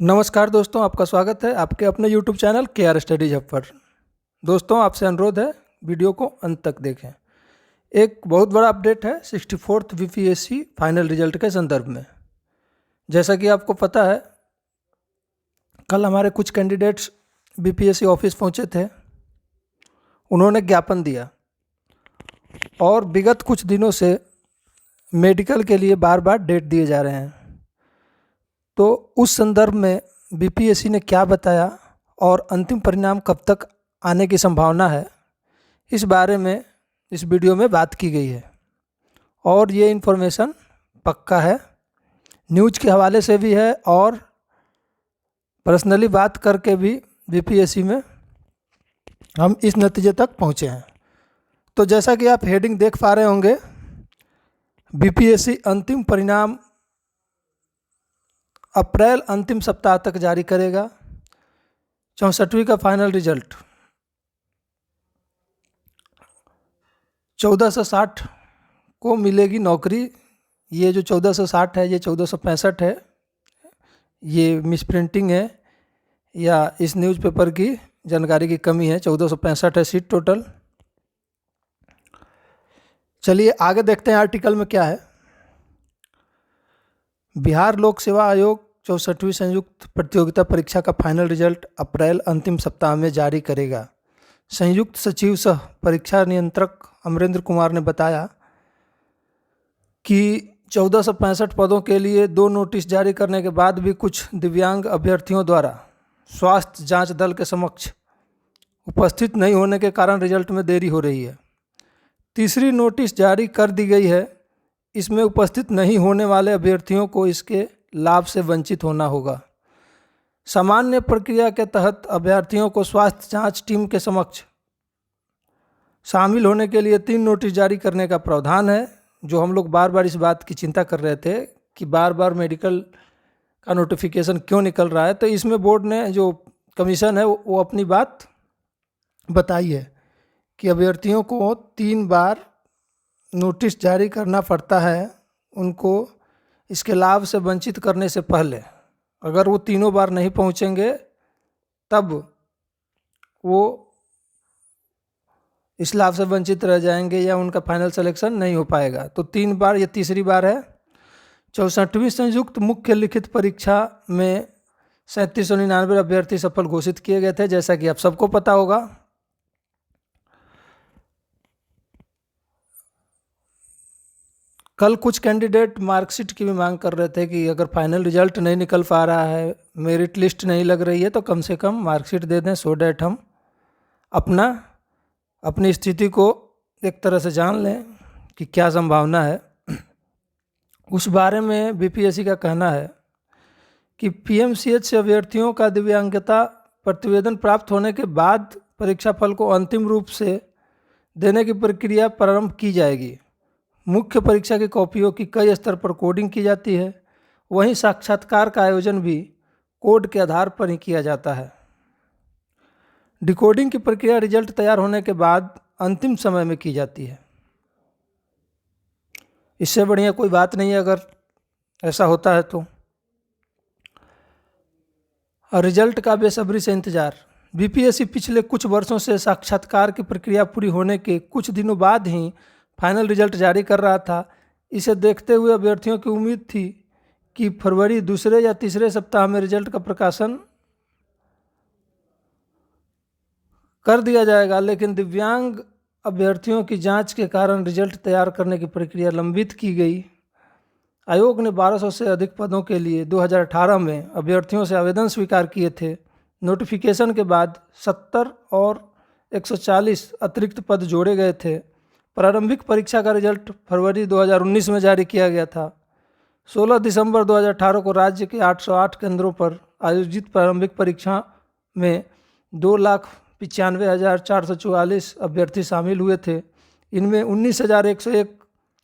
नमस्कार दोस्तों, आपका स्वागत है आपके अपने YouTube channel KR studies hub पर। दोस्तों, आपसे अनुरोध है वीडियो को अंत तक देखें। एक बहुत बड़ा अपडेट है 64th BPSC फाइनल रिजल्ट के संदर्भ में। जैसा कि आपको पता है, कल हमारे कुछ कैंडिडेट्स BPSC ऑफिस पहुंचे थे। उन्होंने ज्ञापन दिया और विगत कुछ दिनों से मेडिकल के लिए बार बार डेट दिए जा रहे हैं। तो उस संदर्भ में BPSC ने क्या बताया और अंतिम परिणाम कब तक आने की संभावना है, इस बारे में इस वीडियो में बात की गई है। और ये इन्फॉर्मेशन पक्का है, न्यूज़ के हवाले से भी है और पर्सनली बात करके भी BPSC में हम इस नतीजे तक पहुँचे हैं। तो जैसा कि आप हेडिंग देख पा रहे होंगे, BPSC अंतिम परिणाम अप्रैल अंतिम सप्ताह तक जारी करेगा। 64वीं का फाइनल रिजल्ट 1460 को मिलेगी नौकरी। ये जो 1460 है, ये 1465 है। ये मिसप्रिंटिंग है या इस न्यूज़पेपर की जानकारी की कमी है। 1465 है सीट टोटल। चलिए आगे देखते हैं आर्टिकल में क्या है। बिहार लोक सेवा आयोग 64वीं संयुक्त प्रतियोगिता परीक्षा का फाइनल रिजल्ट अप्रैल अंतिम सप्ताह में जारी करेगा। संयुक्त सचिव सह परीक्षा नियंत्रक अमरेंद्र कुमार ने बताया कि 1465 पदों के लिए 2 नोटिस जारी करने के बाद भी कुछ दिव्यांग अभ्यर्थियों द्वारा स्वास्थ्य जांच दल के समक्ष उपस्थित नहीं होने के कारण रिजल्ट में देरी हो रही है। तीसरी नोटिस जारी कर दी गई है। इसमें उपस्थित नहीं होने वाले अभ्यर्थियों को इसके लाभ से वंचित होना होगा। सामान्य प्रक्रिया के तहत अभ्यर्थियों को स्वास्थ्य जांच टीम के समक्ष शामिल होने के लिए 3 नोटिस जारी करने का प्रावधान है। जो हम लोग बार बार इस बात की चिंता कर रहे थे कि बार बार मेडिकल का नोटिफिकेशन क्यों निकल रहा है, तो इसमें बोर्ड ने, जो कमीशन है, वो अपनी बात बताई है कि अभ्यर्थियों को 3 बार नोटिस जारी करना पड़ता है उनको इसके लाभ से वंचित करने से पहले। अगर वो तीनों बार नहीं पहुंचेंगे तब वो इस लाभ से वंचित रह जाएंगे या उनका फाइनल सिलेक्शन नहीं हो पाएगा। तो 3 बार, ये तीसरी बार है। 64वीं संयुक्त मुख्य लिखित परीक्षा में 3799 अभ्यर्थी सफल घोषित किए गए थे, जैसा कि आप सबको पता होगा। कल कुछ कैंडिडेट मार्कशीट की भी मांग कर रहे थे कि अगर फाइनल रिजल्ट नहीं निकल पा रहा है, मेरिट लिस्ट नहीं लग रही है, तो कम से कम मार्कशीट दे दें, सो डैट हम अपनी स्थिति को एक तरह से जान लें कि क्या संभावना है। उस बारे में BPSC का कहना है कि PMCH से अभ्यर्थियों का दिव्यांगता प्रतिवेदन प्राप्त होने के बाद परीक्षा फल को अंतिम रूप से देने की प्रक्रिया प्रारंभ की जाएगी। मुख्य परीक्षा की कॉपियों की कई स्तर पर कोडिंग की जाती है। वहीं साक्षात्कार का आयोजन भी कोड के आधार पर ही किया जाता है। डिकोडिंग की प्रक्रिया रिजल्ट तैयार होने के बाद अंतिम समय में की जाती है। इससे बढ़िया कोई बात नहीं है अगर ऐसा होता है तो। रिजल्ट का बेसब्री से इंतजार। BPSC पिछले कुछ वर्षों से साक्षात्कार की प्रक्रिया पूरी होने के कुछ दिनों बाद ही फाइनल रिजल्ट जारी कर रहा था। इसे देखते हुए अभ्यर्थियों की उम्मीद थी कि फरवरी दूसरे या तीसरे सप्ताह में रिजल्ट का प्रकाशन कर दिया जाएगा, लेकिन दिव्यांग अभ्यर्थियों की जांच के कारण रिजल्ट तैयार करने की प्रक्रिया लंबित की गई। आयोग ने 1200 से अधिक पदों के लिए 2018 में अभ्यर्थियों से आवेदन स्वीकार किए थे। नोटिफिकेशन के बाद 70 और 140 अतिरिक्त पद जोड़े गए थे। प्रारंभिक परीक्षा का रिजल्ट फरवरी 2019 में जारी किया गया था। 16 दिसंबर 2018 को राज्य के 808 केंद्रों पर आयोजित प्रारंभिक परीक्षा में 2,95,444 अभ्यर्थी शामिल हुए थे। इनमें 19,101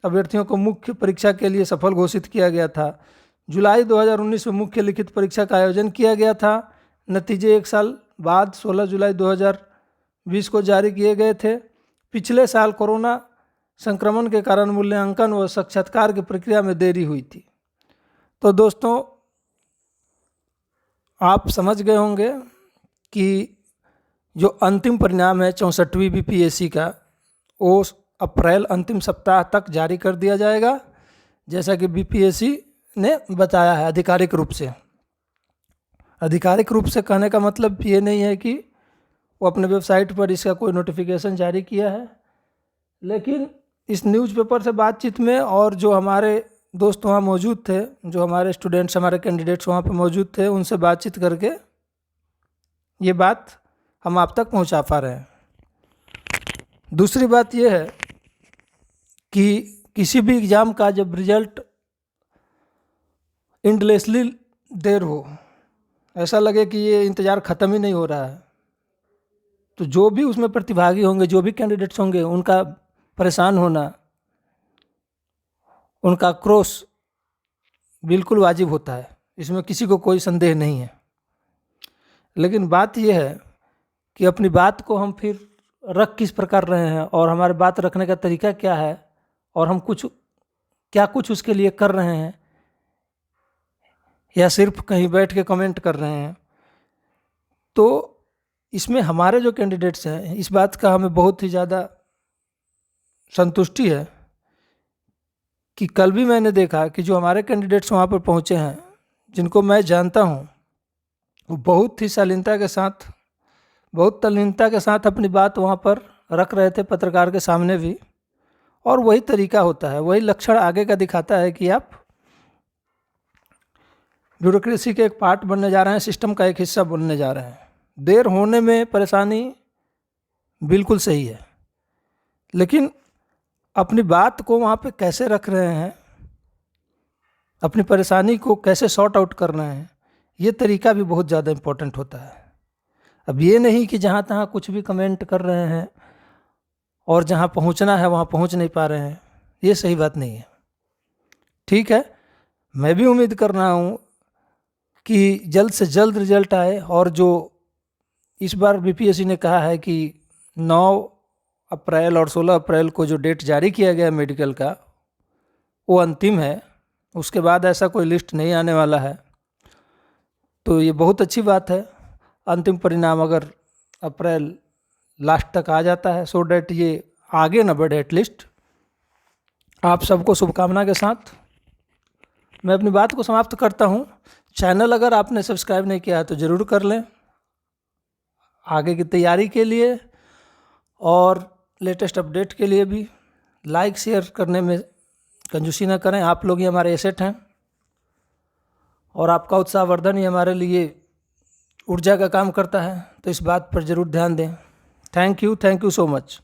अभ्यर्थियों को मुख्य परीक्षा के लिए सफल घोषित किया गया था। जुलाई 2019 में मुख्य लिखित परीक्षा का आयोजन किया गया था। नतीजे 1 साल बाद 16 जुलाई 2020 को जारी किए गए थे। पिछले साल कोरोना संक्रमण के कारण मूल्यांकन व साक्षात्कार की प्रक्रिया में देरी हुई थी। तो दोस्तों, आप समझ गए होंगे कि जो अंतिम परिणाम है 64वीं बीपीएससी का, वो अप्रैल अंतिम सप्ताह तक जारी कर दिया जाएगा, जैसा कि बीपीएससी ने बताया है आधिकारिक रूप से। आधिकारिक रूप से कहने का मतलब ये नहीं है कि वो अपने वेबसाइट पर इसका कोई नोटिफिकेशन जारी किया है, लेकिन इस न्यूज़पेपर से बातचीत में और जो हमारे दोस्त वहाँ मौजूद थे, जो हमारे स्टूडेंट्स, हमारे कैंडिडेट्स वहाँ पर मौजूद थे, उनसे बातचीत करके ये बात हम आप तक पहुँचा पा रहे हैं। दूसरी बात ये है कि किसी भी एग्ज़ाम का जब रिजल्ट एंडलेसली देर हो, ऐसा लगे कि ये इंतज़ार ख़त्म ही नहीं हो रहा है, तो जो भी उसमें प्रतिभागी होंगे, जो भी कैंडिडेट्स होंगे, उनका परेशान होना, उनका आक्रोश बिल्कुल वाजिब होता है, इसमें किसी को कोई संदेह नहीं है। लेकिन बात यह है कि अपनी बात को हम फिर रख किस प्रकार रहे हैं, और हमारे बात रखने का तरीका क्या है, और हम कुछ उसके लिए कर रहे हैं, या सिर्फ कहीं बैठ के कमेंट कर रहे हैं। तो इसमें हमारे जो कैंडिडेट्स हैं, इस बात का हमें बहुत ही ज़्यादा संतुष्टि है कि कल भी मैंने देखा कि जो हमारे कैंडिडेट्स वहाँ पर पहुँचे हैं, जिनको मैं जानता हूँ, वो बहुत ही शालीनता के साथ, बहुत तल्लीनता के साथ अपनी बात वहाँ पर रख रहे थे, पत्रकार के सामने भी। और वही तरीका होता है, वही लक्षण आगे का दिखाता है कि आप ब्यूरोक्रेसी के एक पार्ट बनने जा रहे हैं, सिस्टम का एक हिस्सा बनने जा रहे हैं। देर होने में परेशानी बिल्कुल सही है, लेकिन अपनी बात को वहाँ पे कैसे रख रहे हैं, अपनी परेशानी को कैसे सॉर्ट आउट कर रहे हैं, ये तरीका भी बहुत ज़्यादा इम्पोर्टेंट होता है। अब ये नहीं कि जहाँ तहाँ कुछ भी कमेंट कर रहे हैं और जहाँ पहुँचना है वहाँ पहुँच नहीं पा रहे हैं, ये सही बात नहीं है। ठीक है, मैं भी उम्मीद कर रहा हूँ कि जल्द से जल्द रिजल्ट आए, और जो इस बार बीपीएससी ने कहा है कि 9 अप्रैल और 16 अप्रैल को जो डेट जारी किया गया मेडिकल का, वो अंतिम है, उसके बाद ऐसा कोई लिस्ट नहीं आने वाला है। तो ये बहुत अच्छी बात है। अंतिम परिणाम अगर अप्रैल लास्ट तक आ जाता है, सो डैट ये आगे न बढ़े एटलीस्ट। आप सबको शुभकामना के साथ मैं अपनी बात को समाप्त करता हूँ। चैनल अगर आपने सब्सक्राइब नहीं किया है तो ज़रूर कर लें, आगे की तैयारी के लिए और लेटेस्ट अपडेट के लिए भी। लाइक शेयर करने में कंजूसी ना करें, आप लोग ही हमारे एसेट हैं, और आपका उत्साहवर्धन ही हमारे लिए ऊर्जा का काम करता है, तो इस बात पर ज़रूर ध्यान दें। Thank you so much.